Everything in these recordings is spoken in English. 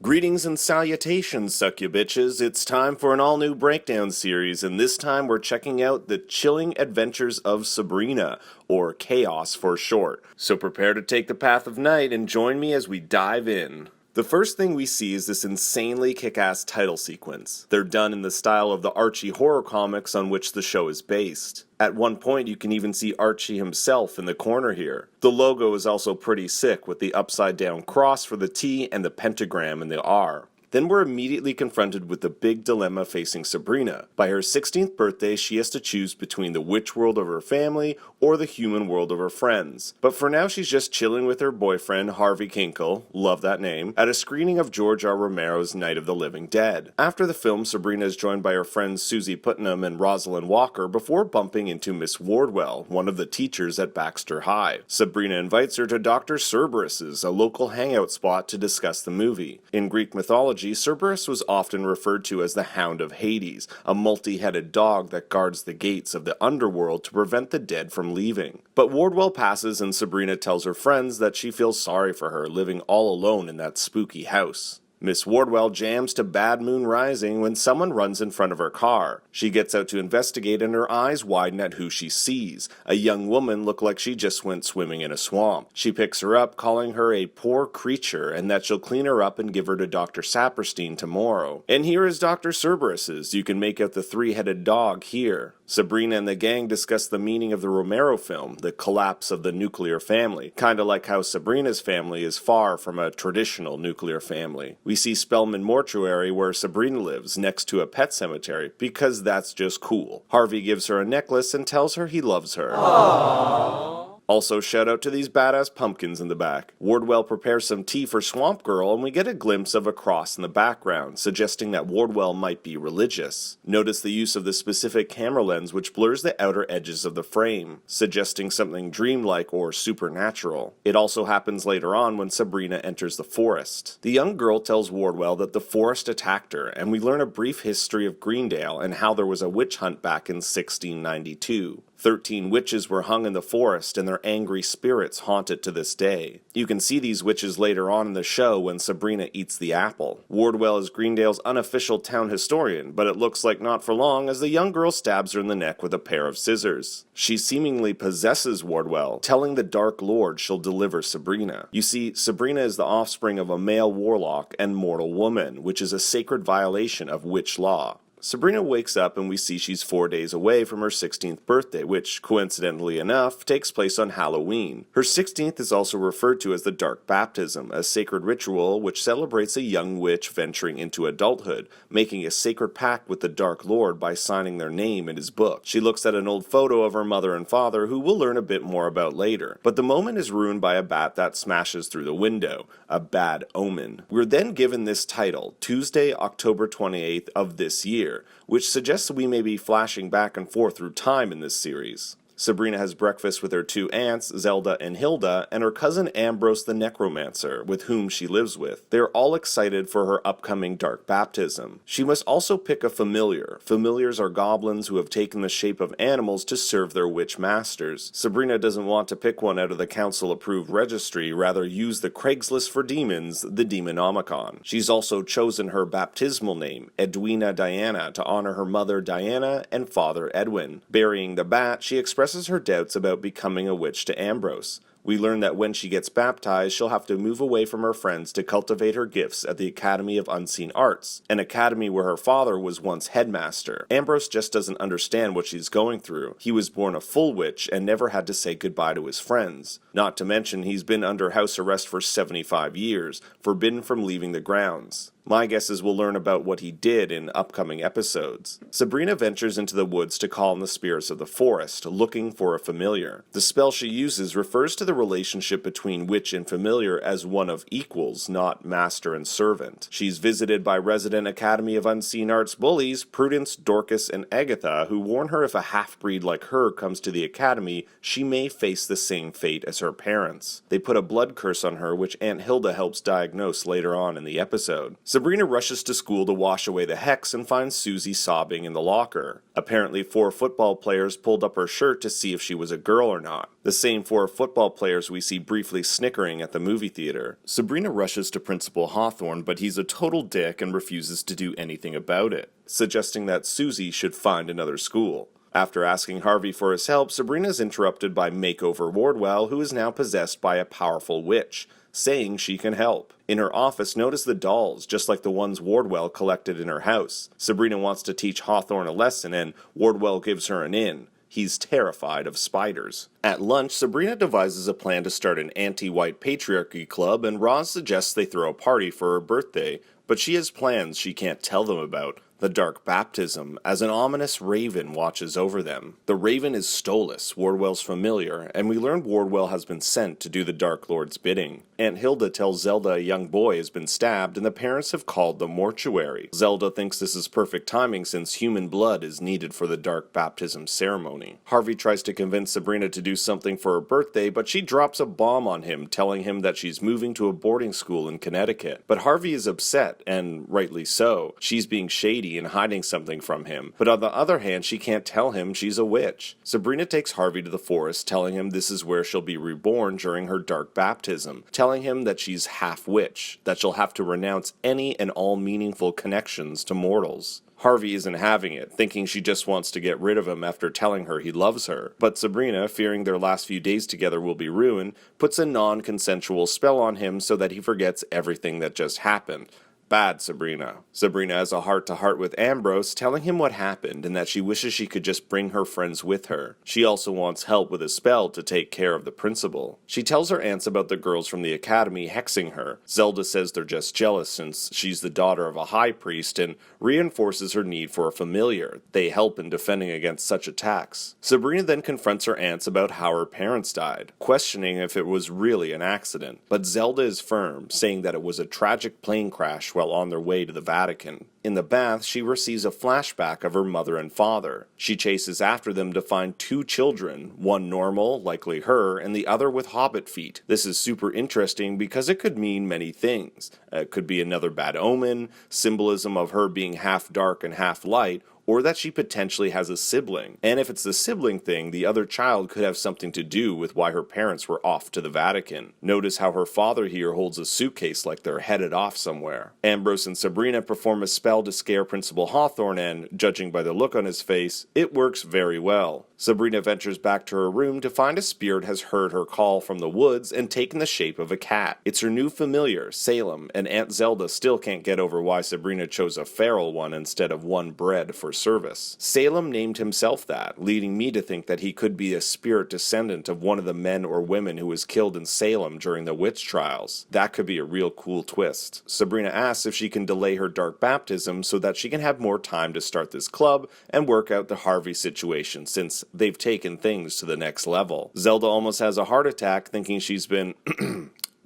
Greetings and salutations, succubitches. It's time for an all-new breakdown series, and this time we're checking out the Chilling Adventures of Sabrina, or Chaos for short. So prepare to take the path of night and join me as we dive in. The first thing we see is this insanely kick-ass title sequence. They're done in the style of the Archie horror comics on which the show is based. At one point you can even see Archie himself in the corner here. The logo is also pretty sick with the upside down cross for the T and the pentagram in the R. Then we're immediately confronted with the big dilemma facing Sabrina. By her 16th birthday, she has to choose between the witch world of her family or the human world of her friends. But for now, she's just chilling with her boyfriend, Harvey Kinkle, love that name, at a screening of George R. Romero's Night of the Living Dead. After the film, Sabrina is joined by her friends Susie Putnam and Rosalind Walker before bumping into Miss Wardwell, one of the teachers at Baxter High. Sabrina invites her to Dr. Cerberus's, a local hangout spot, to discuss the movie. In Greek mythology, Cerberus was often referred to as the Hound of Hades, a multi-headed dog that guards the gates of the underworld to prevent the dead from leaving. But Wardwell passes and Sabrina tells her friends that she feels sorry for her living all alone in that spooky house. Miss Wardwell jams to Bad Moon Rising when someone runs in front of her car. She gets out to investigate and her eyes widen at who she sees. A young woman looked like she just went swimming in a swamp. She picks her up, calling her a poor creature and that she'll clean her up and give her to Dr. Saperstein tomorrow. And here is Dr. Cerberus's. You can make out the three-headed dog here. Sabrina and the gang discuss the meaning of the Romero film, the collapse of the nuclear family, kinda like how Sabrina's family is far from a traditional nuclear family. We see Spellman Mortuary where Sabrina lives, next to a pet cemetery, because that's just cool. Harvey gives her a necklace and tells her he loves her. Aww. Also, shout out to these badass pumpkins in the back. Wardwell prepares some tea for Swamp Girl, and we get a glimpse of a cross in the background, suggesting that Wardwell might be religious. Notice the use of the specific camera lens which blurs the outer edges of the frame, suggesting something dreamlike or supernatural. It also happens later on when Sabrina enters the forest. The young girl tells Wardwell that the forest attacked her, and we learn a brief history of Greendale and how there was a witch hunt back in 1692. 13 witches were hung in the forest and their angry spirits haunt it to this day. You can see these witches later on in the show when Sabrina eats the apple. Wardwell is Greendale's unofficial town historian, but it looks like not for long as the young girl stabs her in the neck with a pair of scissors. She seemingly possesses Wardwell, telling the Dark Lord she'll deliver Sabrina. You see, Sabrina is the offspring of a male warlock and mortal woman, which is a sacred violation of witch law. Sabrina wakes up and we see she's 4 days away from her 16th birthday, which, coincidentally enough, takes place on Halloween. Her 16th is also referred to as the Dark Baptism, a sacred ritual which celebrates a young witch venturing into adulthood, making a sacred pact with the Dark Lord by signing their name in his book. She looks at an old photo of her mother and father, who we'll learn a bit more about later, but the moment is ruined by a bat that smashes through the window, a bad omen. We're then given this title, Tuesday, October 28th of this year, which suggests we may be flashing back and forth through time in this series. Sabrina has breakfast with her two aunts, Zelda and Hilda, and her cousin Ambrose the Necromancer, with whom she lives with. They are all excited for her upcoming dark baptism. She must also pick a familiar. Familiars are goblins who have taken the shape of animals to serve their witch masters. Sabrina doesn't want to pick one out of the council-approved registry, rather use the Craigslist for demons, the Demonomicon. She's also chosen her baptismal name, Edwina Diana, to honor her mother Diana and father Edwin. Burying the bat, she expresses her doubts about becoming a witch to Ambrose. We learn that when she gets baptized, she'll have to move away from her friends to cultivate her gifts at the Academy of Unseen Arts, an academy where her father was once headmaster. Ambrose just doesn't understand what she's going through. He was born a full witch and never had to say goodbye to his friends. Not to mention he's been under house arrest for 75 years, forbidden from leaving the grounds. My guess is we'll learn about what he did in upcoming episodes. Sabrina ventures into the woods to call on the spirits of the forest, looking for a familiar. The spell she uses refers to the relationship between witch and familiar as one of equals, not master and servant. She's visited by resident Academy of Unseen Arts bullies Prudence, Dorcas, and Agatha, who warn her if a half-breed like her comes to the academy, she may face the same fate as her parents. They put a blood curse on her, which Aunt Hilda helps diagnose later on in the episode. Sabrina rushes to school to wash away the hex and finds Susie sobbing in the locker. Apparently 4 football players pulled up her shirt to see if she was a girl or not. The same 4 football players we see briefly snickering at the movie theater. Sabrina rushes to Principal Hawthorne, but he's a total dick and refuses to do anything about it, suggesting that Susie should find another school. After asking Harvey for his help, Sabrina is interrupted by Makeover Wardwell, who is now possessed by a powerful witch, saying she can help. In her office, notice the dolls, just like the ones Wardwell collected in her house. Sabrina wants to teach Hawthorne a lesson, and Wardwell gives her an in. He's terrified of spiders. At lunch, Sabrina devises a plan to start an anti-white patriarchy club, and Roz suggests they throw a party for her birthday, but she has plans she can't tell them about. The Dark Baptism, as an ominous raven watches over them. The raven is Stolas, Wardwell's familiar, and we learn Wardwell has been sent to do the Dark Lord's bidding. Aunt Hilda tells Zelda a young boy has been stabbed and the parents have called the mortuary. Zelda thinks this is perfect timing since human blood is needed for the Dark Baptism ceremony. Harvey tries to convince Sabrina to do something for her birthday, but she drops a bomb on him, telling him that she's moving to a boarding school in Connecticut. But Harvey is upset, and rightly so. She's being shady and hiding something from him, but on the other hand she can't tell him she's a witch. Sabrina takes Harvey to the forest, telling him this is where she'll be reborn during her dark baptism, telling him that she's half witch, that she'll have to renounce any and all meaningful connections to mortals. Harvey isn't having it, thinking she just wants to get rid of him after telling her he loves her. But Sabrina, fearing their last few days together will be ruined, puts a non-consensual spell on him so that he forgets everything that just happened. Bad Sabrina. Sabrina has a heart-to-heart with Ambrose, telling him what happened and that she wishes she could just bring her friends with her. She also wants help with a spell to take care of the principal. She tells her aunts about the girls from the academy hexing her. Zelda says they're just jealous since she's the daughter of a high priest and reinforces her need for a familiar. They help in defending against such attacks. Sabrina then confronts her aunts about how her parents died, questioning if it was really an accident. But Zelda is firm, saying that it was a tragic plane crash while on their way to the Vatican. In the bath, she receives a flashback of her mother and father. She chases after them to find 2 children, one normal, likely her, and the other with hobbit feet. This is super interesting because it could mean many things. It could be another bad omen, symbolism of her being half dark and half light, or that she potentially has a sibling. And if it's the sibling thing, the other child could have something to do with why her parents were off to the Vatican. Notice how her father here holds a suitcase like they're headed off somewhere. Ambrose and Sabrina perform a spell to scare Principal Hawthorne and, judging by the look on his face, it works very well. Sabrina ventures back to her room to find a spirit has heard her call from the woods and taken the shape of a cat. It's her new familiar, Salem, and Aunt Zelda still can't get over why Sabrina chose a feral one instead of one bred for service. Salem named himself that, leading me to think that he could be a spirit descendant of one of the men or women who was killed in Salem during the witch trials. That could be a real cool twist. Sabrina asks if she can delay her dark baptism so that she can have more time to start this club and work out the Harvey situation since they've taken things to the next level. Zelda almost has a heart attack thinking she's been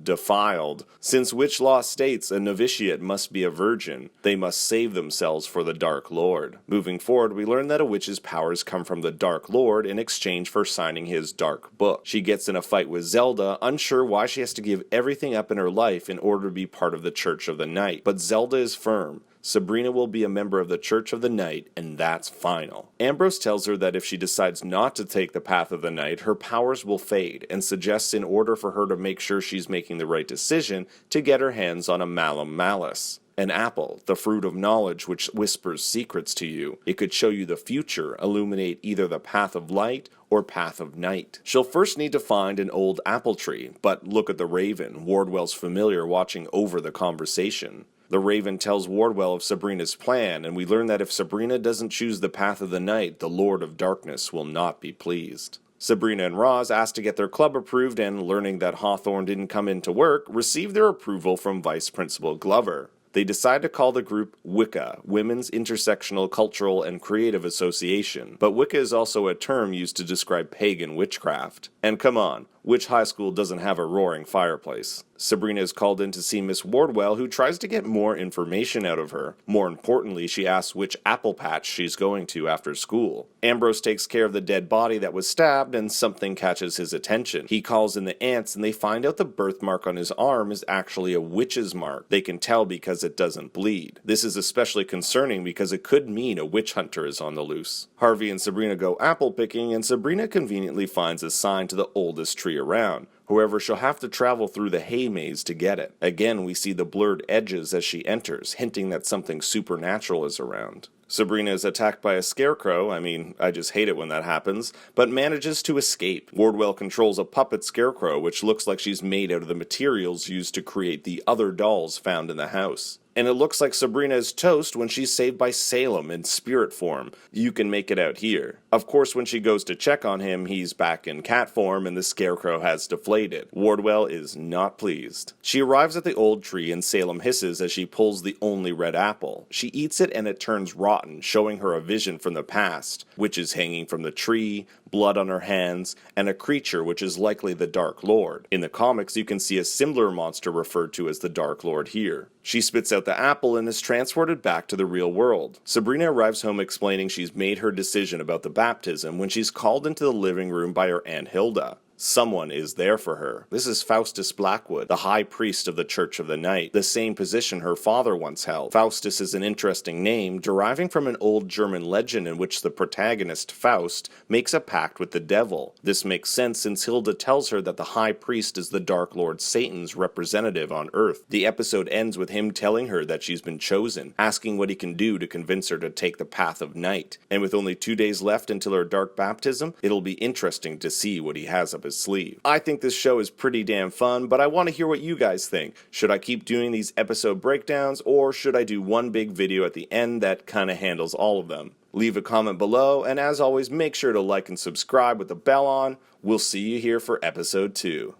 defiled. Since witch law states a novitiate must be a virgin, they must save themselves for the Dark Lord. Moving forward, we learn that a witch's powers come from the Dark Lord in exchange for signing his dark book. She gets in a fight with Zelda, unsure why she has to give everything up in her life in order to be part of the Church of the Night. But Zelda is firm. Sabrina will be a member of the Church of the Night, and that's final. Ambrose tells her that if she decides not to take the path of the night, her powers will fade, and suggests in order for her to make sure she's making the right decision, to get her hands on a malum malus. An apple, the fruit of knowledge which whispers secrets to you. It could show you the future, illuminate either the path of light or path of night. She'll first need to find an old apple tree, but look at the raven, Wardwell's familiar, watching over the conversation. The raven tells Wardwell of Sabrina's plan, and we learn that if Sabrina doesn't choose the path of the night, the Lord of Darkness will not be pleased. Sabrina and Roz asked to get their club approved and, learning that Hawthorne didn't come into work, received their approval from Vice Principal Glover. They decide to call the group Wicca, Women's Intersectional Cultural and Creative Association, but Wicca is also a term used to describe pagan witchcraft. And come on, which high school doesn't have a roaring fireplace? Sabrina is called in to see Miss Wardwell, who tries to get more information out of her. More importantly, she asks which apple patch she's going to after school. Ambrose takes care of the dead body that was stabbed, and something catches his attention. He calls in the aunts, and they find out the birthmark on his arm is actually a witch's mark. They can tell because it doesn't bleed. This is especially concerning because it could mean a witch hunter is on the loose. Harvey and Sabrina go apple picking, and Sabrina conveniently finds a sign to the oldest tree around. However, she'll have to travel through the hay maze to get it. Again, we see the blurred edges as she enters, hinting that something supernatural is around. Sabrina is attacked by a scarecrow, I just hate it when that happens, but manages to escape. Wardwell controls a puppet scarecrow, which looks like she's made out of the materials used to create the other dolls found in the house. And it looks like Sabrina is toast when she's saved by Salem in spirit form. You can make it out here. Of course, when she goes to check on him, he's back in cat form and the scarecrow has deflated. Wardwell is not pleased. She arrives at the old tree and Salem hisses as she pulls the only red apple. She eats it and it turns rotten, showing her a vision from the past. Witches hanging from the tree, blood on her hands, and a creature which is likely the Dark Lord. In the comics, you can see a similar monster referred to as the Dark Lord here. She spits out the apple and is transported back to the real world. Sabrina arrives home explaining she's made her decision about the baptism when she's called into the living room by her Aunt Hilda. Someone is there for her. This is Faustus Blackwood, the high priest of the Church of the Night, the same position her father once held. Faustus is an interesting name, deriving from an old German legend in which the protagonist, Faust, makes a pact with the devil. This makes sense since Hilda tells her that the high priest is the Dark Lord Satan's representative on Earth. The episode ends with him telling her that she's been chosen, asking what he can do to convince her to take the path of night. And with only 2 days left until her dark baptism, it'll be interesting to see what he has up his sleeve. I think this show is pretty damn fun, but I want to hear what you guys think. Should I keep doing these episode breakdowns, or should I do one big video at the end that kind of handles all of them? Leave a comment below, and as always, make sure to like and subscribe with the bell on. We'll see you here for episode 2.